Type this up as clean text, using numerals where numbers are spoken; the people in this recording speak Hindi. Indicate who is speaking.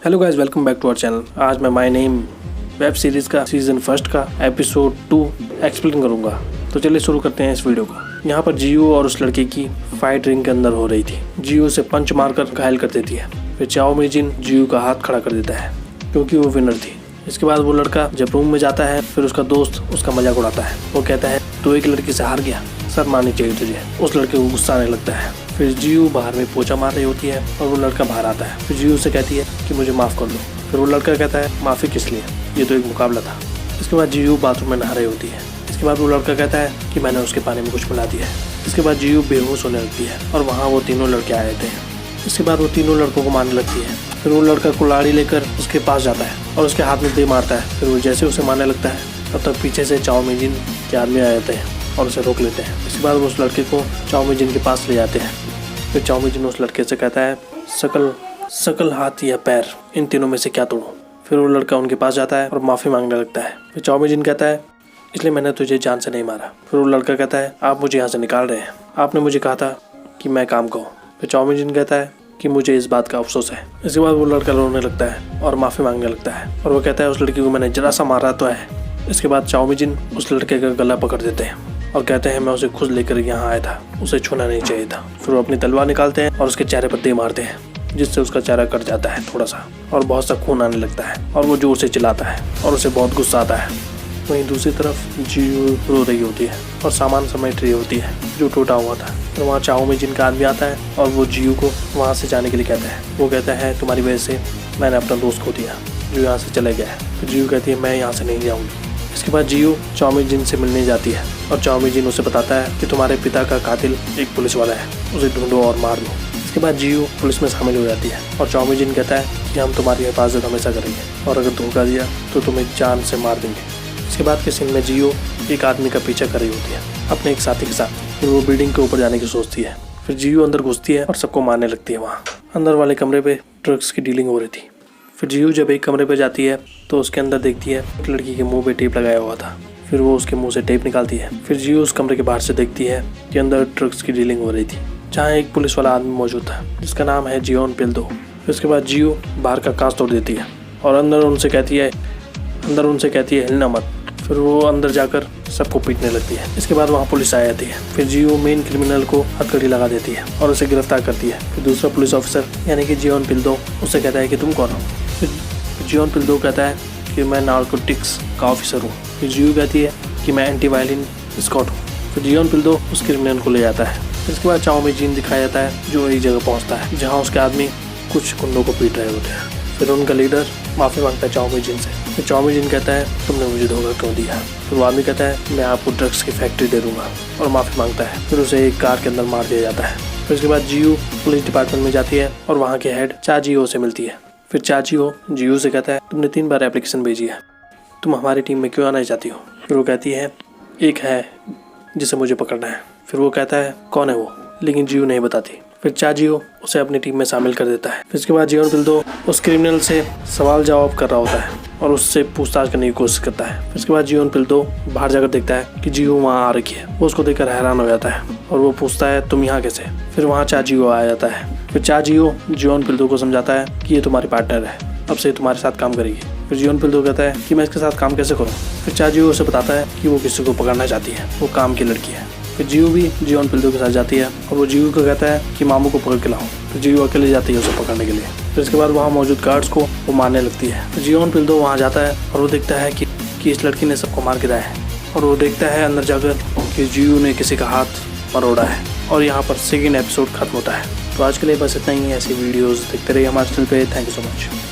Speaker 1: Hello guys, welcome back to our channel. आज मैं माय नेम वेब सीरीज का सीजन 1 का एपिसोड 2 एक्सप्लेन करूंगा। तो चलिए शुरू करते हैं इस वीडियो को। यहाँ पर जियो और उस लड़के की फाइट रिंग के अंदर हो रही थी। जियो से पंच मारकर घायल कर देती है। फिर चाओ मेजिन जियो का हाथ खड़ा कर देता है क्योंकि वो विनर थी। इसके बाद वो लड़का जब रूम में जाता है, फिर उसका दोस्त उसका मजाक उड़ाता है। वो कहता है तू एक लड़की से हार गया, सर मारनी चाहिए तुझे। उस लड़के को गुस्सा आने लगता है। फिर जियो बाहर में पोछा मार रही होती है और वो लड़का बाहर आता है। फिर जियो से कहती है कि मुझे माफ़ कर दो। फिर वो लड़का कहता है माफ़ी किस लिए, ये तो एक मुकाबला था। इसके बाद जियो बाथरूम में नहा रही होती है। इसके बाद वो लड़का कहता है कि मैंने उसके पानी में कुछ मिला दिया है। इसके बाद जियो बेहोश होने लगती है और वहाँ वो तीनों लड़के आए थे। इसके बाद वो तीनों लड़कों को मारने लगती है। फिर वो लड़का कुल्हाड़ी लेकर उसके पास जाता है और उसके हाथ में दे मारता है। फिर वो जैसे उसे मारने लगता है तब तक पीछे से चाओ मेजिन के आदमी आ जाते हैं और उसे रोक लेते हैं। इसके बाद वो उस लड़के को चाओ मेजिन के पास ले जाते हैं। फिर चाओ मेजिन उस लड़के से कहता है शकल हाथ या पैर, इन तीनों में से क्या तोड़ूं। फिर वो लड़का उनके पास जाता है और माफ़ी मांगने लगता है। फिर चाओ मेजिन कहता है इसलिए मैंने तुझे जान से नहीं मारा। फिर वो लड़का कहता है आप मुझे यहाँ से निकाल रहे हैं, आपने मुझे कहा था कि मैं काम कहूँ। फिर चाओ मेजिन कहता है कि मुझे इस बात का अफसोस है। इसके बाद वो लड़का रोने लगता है और माफ़ी मांगने लगता है और वो कहता है उस लड़की को मैंने जरा सा मारा तो है। इसके बाद चाओ मेजिन उस लड़के का गला पकड़ देते हैं और कहते हैं मैं उसे खुद लेकर यहाँ आया था, उसे छूना नहीं चाहिए था। फिर वो अपनी तलवार निकालते हैं और उसके चेहरे पर दे मारते हैं जिससे उसका चेहरा कट जाता है थोड़ा सा और बहुत सा खून आने लगता है और वो जोर से चिल्लाता है और उसे बहुत गुस्सा आता है। वहीं दूसरी तरफ जियो रो रही होती है और सामान समेट रही होती है जो टूटा हुआ था। तो वहाँ चाओ मेजिन का आदमी आता है और वो जियो को वहाँ से जाने के लिए कहता है। वो कहता है तुम्हारी वजह से मैंने अपना दोस्त खो दिया जो यहाँ से चले गया है। तो जियो कहती है मैं यहाँ से नहीं जाऊँगी। इसके बाद जियो चाओ मेजिन से मिलने जाती है और चाओ मेजिन उसे बताता है कि तुम्हारे पिता का कातिल एक पुलिस वाला है, उसे ढूंढो और मार दो। इसके बाद जियो पुलिस में शामिल हो जाती है और चाओ मेजिन कहता है कि हम तुम्हारी हिफाजत हमेशा करेंगे और अगर धोखा दिया तो तुम्हें जान से मार देंगे। इसके बाद के सीन में जियो एक आदमी का पीछा कर रही होती है अपने एक साथी के साथ। फिर वो बिल्डिंग के ऊपर जाने की सोचती है। फिर जियो अंदर घुसती है और सबको मारने लगती है। वहाँ अंदर वाले कमरे पे ड्रग्स की डीलिंग हो रही थी। फिर जियो जब एक कमरे पे जाती है तो उसके अंदर देखती है एक लड़की के मुंह पे टेप लगाया हुआ था। फिर वो उसके मुंह से टेप निकालती है। फिर जियो उस कमरे के बाहर से देखती है कि अंदर ड्रग्स की डीलिंग हो रही थी जहाँ एक पुलिस वाला आदमी मौजूद था जिसका नाम है जियोन पिल्दो। फिर उसके बाद जियो बाहर का कांच तोड़ देती है और अंदर उनसे कहती है हिलना मत। फिर वो अंदर जाकर सबको पीटने लगती है। इसके बाद वहाँ पुलिस आ जाती है। फिर जियो मेन क्रिमिनल को हथकड़ी लगा देती है और उसे गिरफ्तार करती है। फिर दूसरा पुलिस ऑफिसर यानी कि जियोन पिल्दो उससे कहता है कि तुम कौन हो। फिर जियोन पिल्दो कहता है कि मैं नार्कोटिक्स का ऑफिसर हूँ। फिर जियो कहती है कि मैं एंटी वायलेंस स्कॉट हूँ। फिर जियोन पिल्दो उस क्रिमिनल को ले जाता है। इसके बाद चाओ मेजिन दिखाया जाता है जो एक जगह पहुँचता है जहाँ उसके आदमी कुछ गुंडों को पीट रहे होते हैं। फिर उनका लीडर माफ़ी मांगता है चाओ मेजिन से। फिर चाओ मेजिन कहता है तुमने मुझे धोखा क्यों दिया। फिर वो आदमी कहता है मैं आपको ड्रग्स की फैक्ट्री दे दूंगा और माफ़ी मांगता है। फिर उसे एक कार के अंदर मार दिया जाता है। फिर उसके बाद जियो पुलिस डिपार्टमेंट में जाती है और वहाँ के हेड चाजियो से मिलती है। फिर चाजियो जियो से कहता है तुमने 3 बार एप्लीकेशन भेजी है, तुम हमारी टीम में क्यों आना चाहती हो। फिर वो कहती है एक है जिसे मुझे पकड़ना है। फिर वो कहता है कौन है वो, लेकिन जियो नहीं बताती। फिर चाजियो उसे अपनी टीम में शामिल कर देता है। फिर इसके बाद जियोन पिल्दो उस क्रिमिनल से सवाल जवाब कर रहा होता है और उससे पूछताछ करने की कोशिश करता है। फिर इसके बाद जियोन पिल्दो बाहर जाकर देखता है कि जियो वहाँ आ रखी है। वो उसको देखकर हैरान हो जाता है और वो पूछता है तुम यहाँ कैसे। फिर वहाँ चाजियो आ जाता है। फिर चाजियो जियोन पिल्दो को समझाता है कि ये तुम्हारी पार्टनर है, अब से तुम्हारे साथ काम करेगी। फिर जियोन पिल्दो कहता है कि मैं इसके साथ काम कैसे करूँ। फिर चाजियो उसे बताता है कि वो किसी को पकड़ना चाहती है, वो काम की लड़की है। फिर जियो भी जियोन पिल्दो के साथ जाती है और वो जियो को कहता है कि मामू को पकड़ के लाओ। फिर जियो अकेले जाती है उसे पकड़ने के लिए। फिर इसके बाद वहाँ मौजूद गार्ड्स को वो मारने लगती है। फिर जियोन पिल्दो वहाँ जाता है और वो देखता है कि इस लड़की ने सबको मार गिराया है और वो देखता है अंदर जाकर कि जियो ने किसी का हाथ मरोड़ा है। और यहाँ पर सेकेंड एपिसोड खत्म होता है। तो आज के लिए बस इतना ही। ऐसी वीडियोज़ देखते रहिए हमारे चैनल पे। Thank you so much.